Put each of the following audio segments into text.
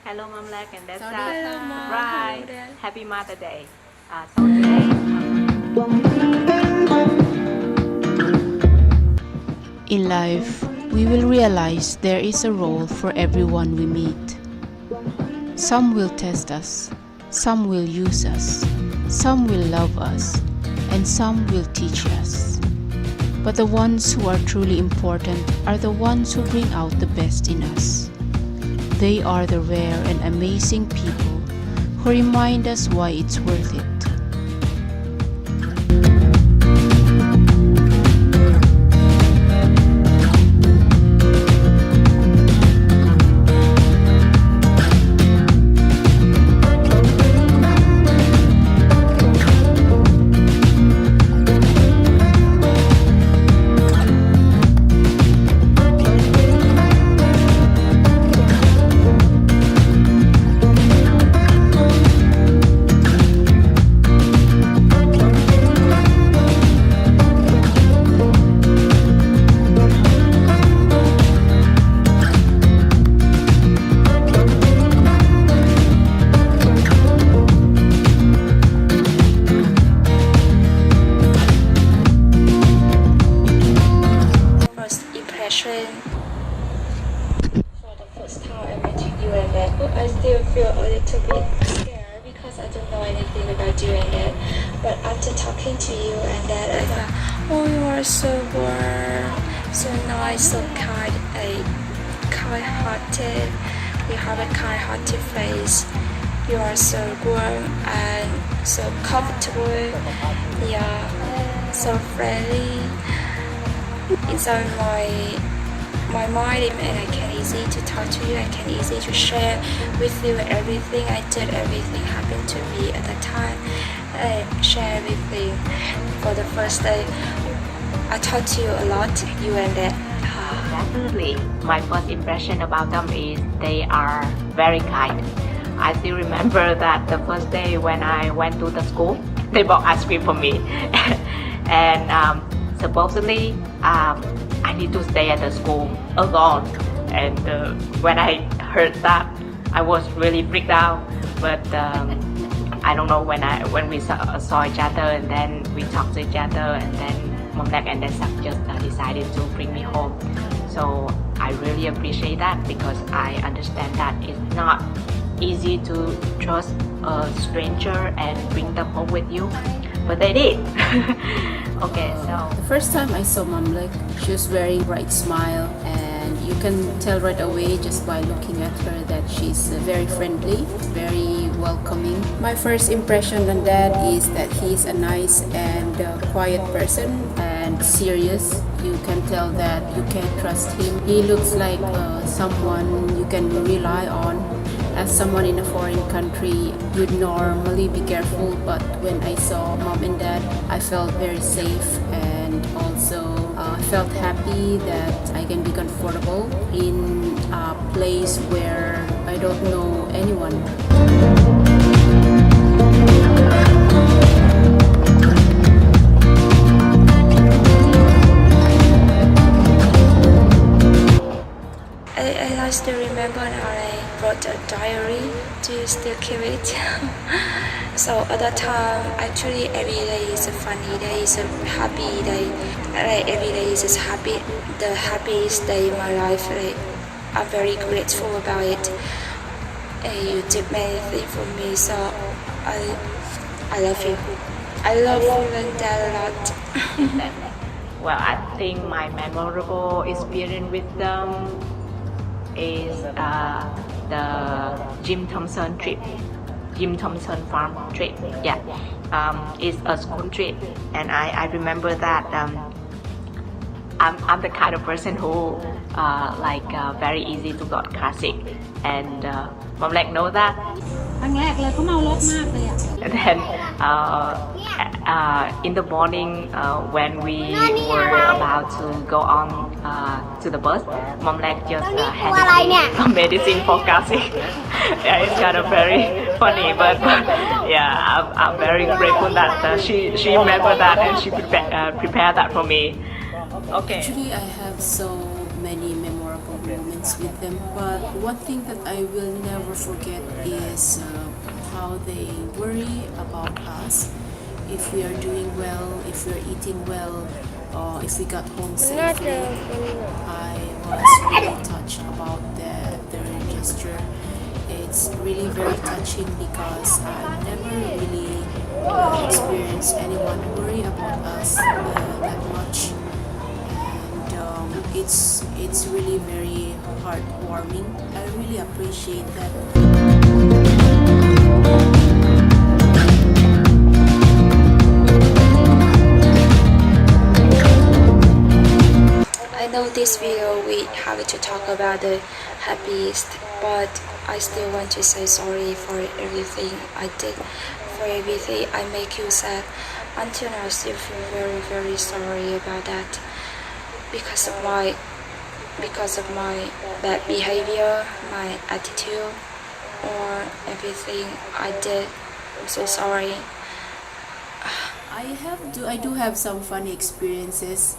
Hello, Mamlek and Dessa. Hello, Mom. Right. Hello, Dad. Happy Mother Day. So today, In life, we will realize there is a role for everyone we meet. Some will test us, some will use us, some will love us, and some will teach us. But the ones who are truly important are the ones who bring out the best in us. They are the rare and amazing people who remind us why it's worth it. First impression for the first time I met you and Dad. I still feel a little bit scared because I don't know anything about you and Dad. But after talking to you and Dad, I thought, oh, you are so warm, so nice, so kind-hearted. You have a kind-hearted face. You are so warm and so comfortable. Yeah, so friendly. It's on my mind and I can easy to talk to you. I can easy to share with you everything I did, everything happened to me at the time. I share everything. For the first day, I talked to you a lot, you and Dad. definitely, my first impression about them is they are very kind. I still remember that the first day when I went to the school, they bought ice cream for me. And supposedly, I need to stay at the school alone. And when I heard that, I was really freaked out. But I don't know, when we saw each other and then we talked to each other, and then Momlek and Desak just decided to bring me home. So I really appreciate that because I understand that it's not easy to trust a stranger and bring them home with you, but they did. Okay, so The first time I saw Mamlek, she was wearing a bright smile, and you can tell right away just by looking at her that she's very friendly, very welcoming. My first impression on Dad is that he's a nice and quiet person and serious. You can tell that you can trust him. He looks like someone you can rely on. As someone in a foreign country, you'd normally be careful, but when I saw Mom and Dad, I felt very safe, and also felt happy that I can be comfortable in a place where I don't know anyone. I still remember now I wrote a diary. Do you still keep it? So at that time, actually every day is a funny day, is a happy day. Like every day is just happy. The happiest day in my life. Like, I'm very grateful about it. You did many things for me, so I love you. I love you and Dad a lot. well, I think my memorable experience with them is the Jim Thompson trip, Jim Thompson farm trip. Yeah, it's a school trip, and I remember that I'm the kind of person who very easy to got car sick, and Momlek know that. ครั้งแรกเลยเขาเมารถมากเลยอ่ะ And then in the morning, when we were about to go on to the bus, Momlek just handed me some medicine for gassing. Yeah, it's kind of very funny, but yeah, I'm very grateful that she remembered that and she prepared that for me. Okay. Actually, I have so many memorable moments with them, but one thing that I will never forget is how they worry about us. If we are doing well, if we are eating well, or if we got home safely. I was really touched about their gesture. It's really very touching because I never really experienced anyone worry about us that much, and it's really very heartwarming. I really appreciate that. I know this video we have to talk about the happiest, but I still want to say sorry for everything I did, for everything I make you sad. Until now, I still feel very, very sorry about that because of my bad behavior, my attitude, or everything I did. I'm so sorry. I do have some funny experiences,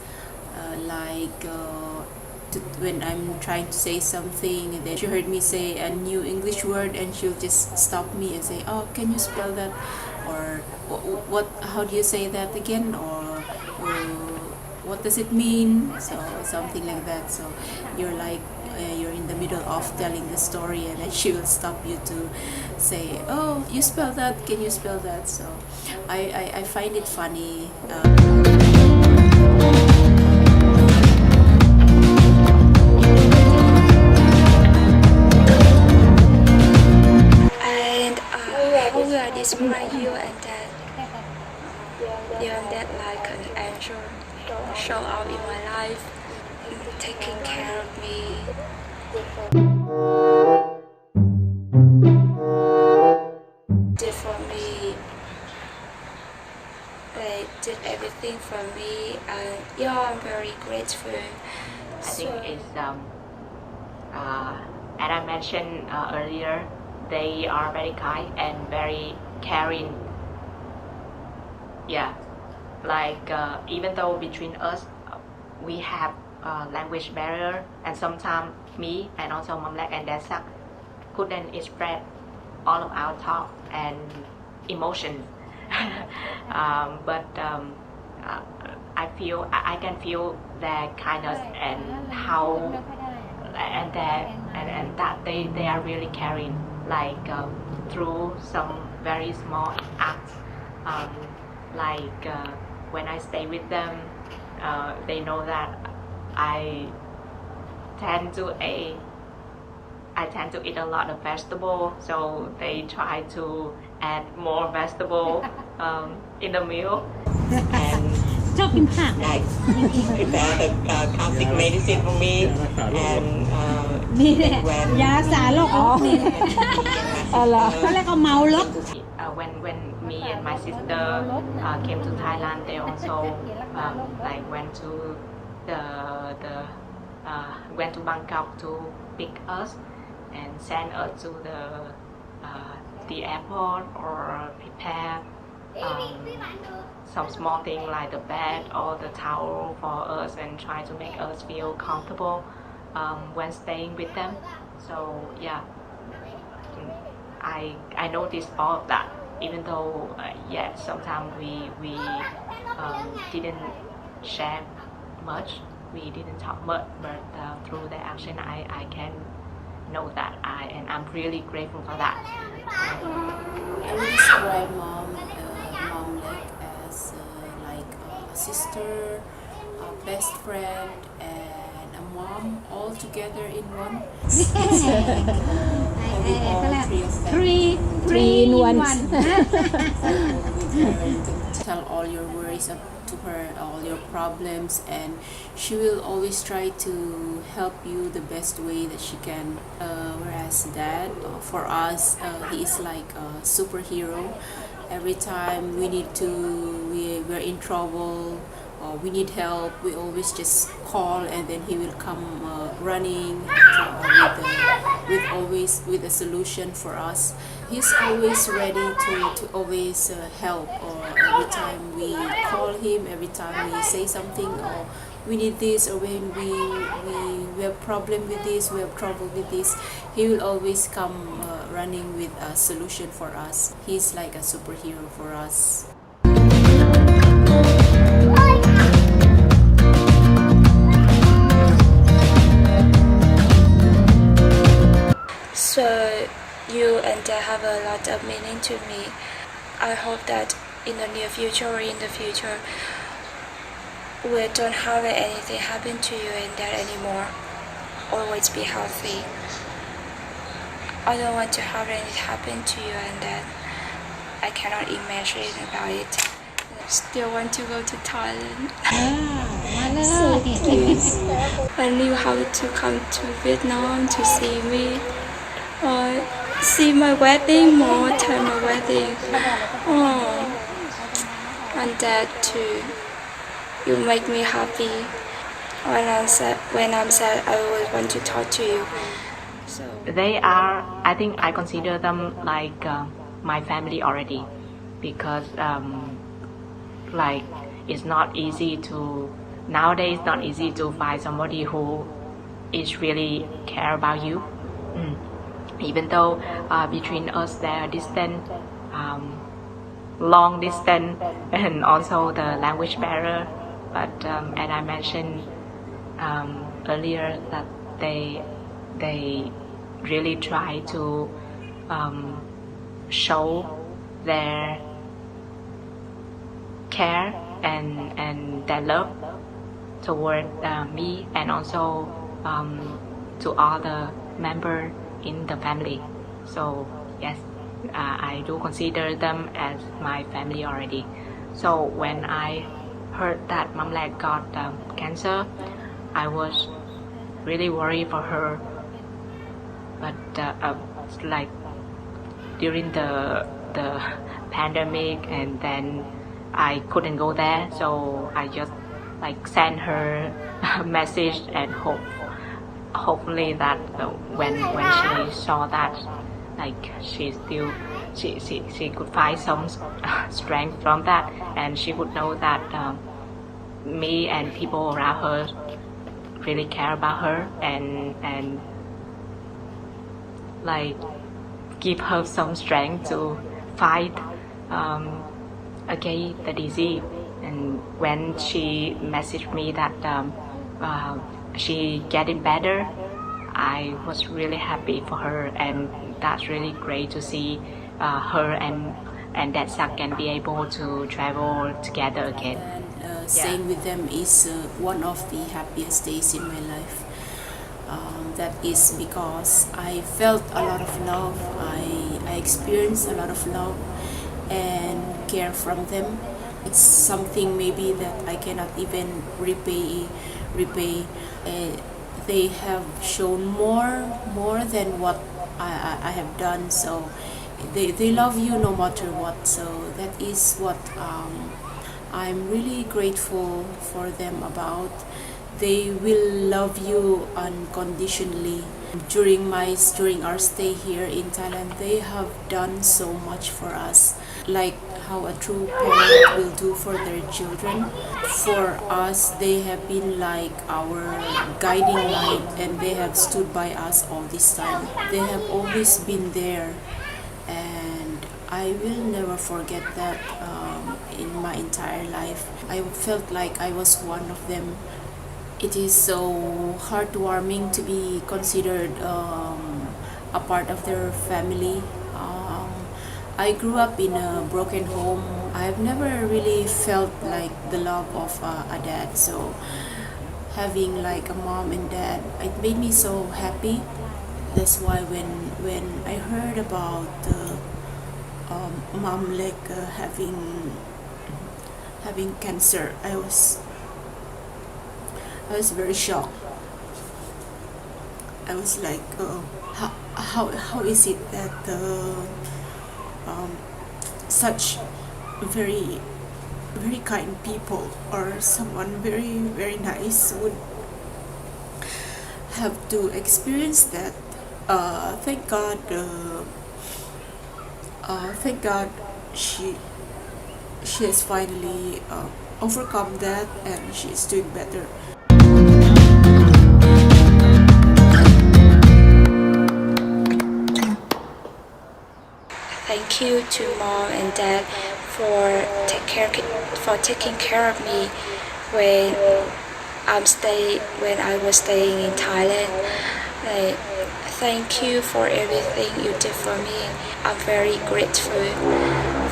when I'm trying to say something and then she heard me say a new English word and she'll just stop me and say, "Oh, can you spell that?" Or what? How do you say that again? Or what does it mean? So something like that. So you're like you're in the middle of telling the story and then she will stop you to say, "Oh, you spell that? Can you spell that?" So I find it funny. And how will I describe you and that? You and that like an angel, show up in my life, taking care of me. Did for me, they did everything for me, and yeah, I'm very grateful. I think it's as I mentioned earlier, they are very kind and very caring. Yeah, like even though between us we have language barrier, and sometimes me and also Mamlek and Dasak couldn't express all of our thought and emotions. But I feel I can feel their kindness and how and that they are really caring, like through some very small acts, like when I stay with them, they know that I tend to eat a lot of vegetable, so they try to add more vegetable in the meal. And ชอบกินผัก like prepare the classic medicine for me, and นี่แหละ when ยาสาโรคนี่แหละเขาเรียกว่าเมาลด when me and my sister came to Thailand, they also like went to Bangkok to pick us and send us to the airport, or prepare some small thing like the bed or the towel for us and try to make us feel comfortable when staying with them. So yeah, I noticed all of that, even though sometimes we didn't share much, we didn't talk much, but through the action I can know that I'm really grateful for that. I would describe mom like as like a sister, a best friend, and a mom all together in one. We all three of them. three in one You can tell all your worries up to her, all your problems, and she will always try to help you the best way that she can. Whereas dad, for us, he is like a superhero. Every time we're in trouble or we need help, we always just call and then he will come running with a solution for us. He's always ready to always help, or every time we call him, every time we say something, or we need this, or when we have problem with this, we have trouble with this, he will always come running with a solution for us. He's like a superhero for us. So you and Dad have a lot of meaning to me. I hope that in the near future or in the future, we don't have anything happen to you and Dad anymore. Always be healthy. I don't want to have anything happen to you and Dad. I cannot imagine about it. I still want to go to Thailand. So please, when you have to come to Vietnam to see me, or see my wedding, more time my wedding. Oh, and Dad too. You make me happy. When I'm sad, I always want to talk to you. So They are, I think I consider them like my family already, because like it's not easy to, nowadays not easy to find somebody who is really care about you. Even though between us there are distant, long distance, and also the language barrier, but as I mentioned earlier, that they really try to show their care and their love toward me, and also to all the members in the family. So yes, I do consider them as my family already. So when I heard that Mom Lek got cancer, I was really worried for her. But like during the pandemic, and then I couldn't go there, so I just like sent her a message and hopefully that when she saw that, like she could find some strength from that, and she would know that me and people around her really care about her, and like give her some strength to fight against the disease. And when she messaged me that she getting better, I was really happy for her, and that's really great to see her and Dad Sak can be able to travel together again. And staying with them is one of the happiest days in my life. That is because I felt a lot of love. I experienced a lot of love and care from them. It's something maybe that I cannot even repay. They have shown more than what I have done. So they love you no matter what. So that is what I'm really grateful for them about. They will love you unconditionally. During our stay here in Thailand, they have done so much for us, like how a true parent will do for their children. For us, they have been like our guiding light, and they have stood by us all this time. They have always been there, and I will never forget that in my entire life. I felt like I was one of them. It is so heartwarming to be considered a part of their family. I grew up in a broken home. I've never really felt like the love of a dad. So having like a mom and dad, it made me so happy. That's why when I heard about Mom Lek having cancer, I was very shocked. I was like, how is it that such very kind people, or someone very nice, would have to experience that? Thank God she has finally overcome that, and she is doing better. thank you to mom and dad for taking care of me when when I was staying in Thailand. Like, thank you for everything you did for me. I'm very grateful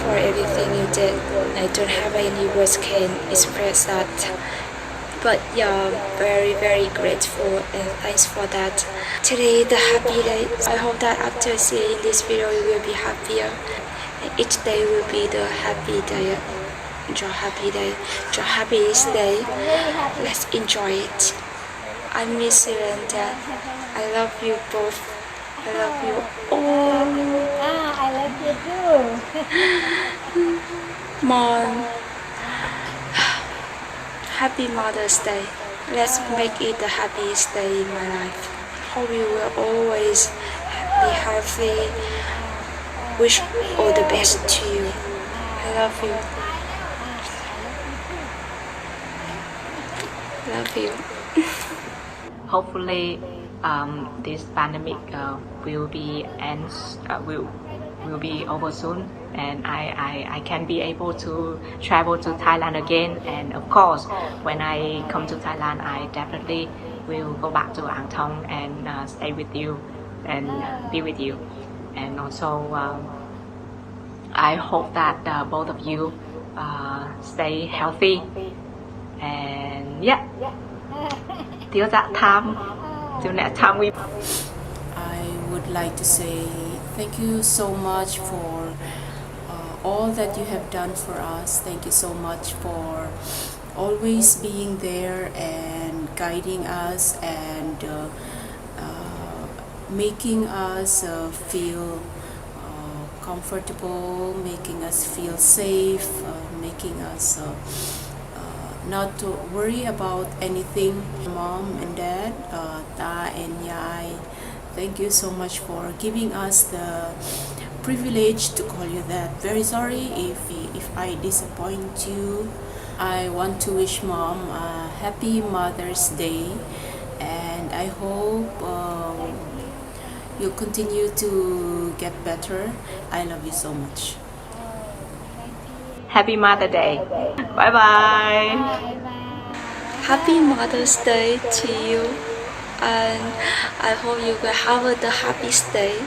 for everything you did. I don't have any words can express that. But yeah, very grateful and thanks for that. Today the happy day. I hope that after seeing this video you will be happier. And each day will be the happy day. Your happy day, your happiest day. Let's enjoy it. I miss you and Dad. I love you both. I love you all. I love you too. Mom. Happy Mother's Day. Let's make it the happiest day in my life. Hope you will always be healthy. Wish all the best to you. I love you. Love you. Hopefully, this pandemic will be will be over soon, and I can be able to travel to Thailand again. And of course, when I come to Thailand, I definitely will go back to Ang Thong and stay with you and be with you. And also, I hope that both of you stay healthy. And yeah, till that time, till next time we. I would like to say thank you so much for all that you have done for us. Thank you so much for always being there and guiding us and making us feel comfortable, making us feel safe, making us not to worry about anything. Mom and Dad, Ta and Yai, thank you so much for giving us the privilege to call you that. Very sorry if I disappoint you. I want to wish Mom a happy Mother's Day, and I hope you'll continue to get better. I love you so much. Happy Mother Day. Bye bye. Happy Mother's Day to you. And I hope you will have the happiest day.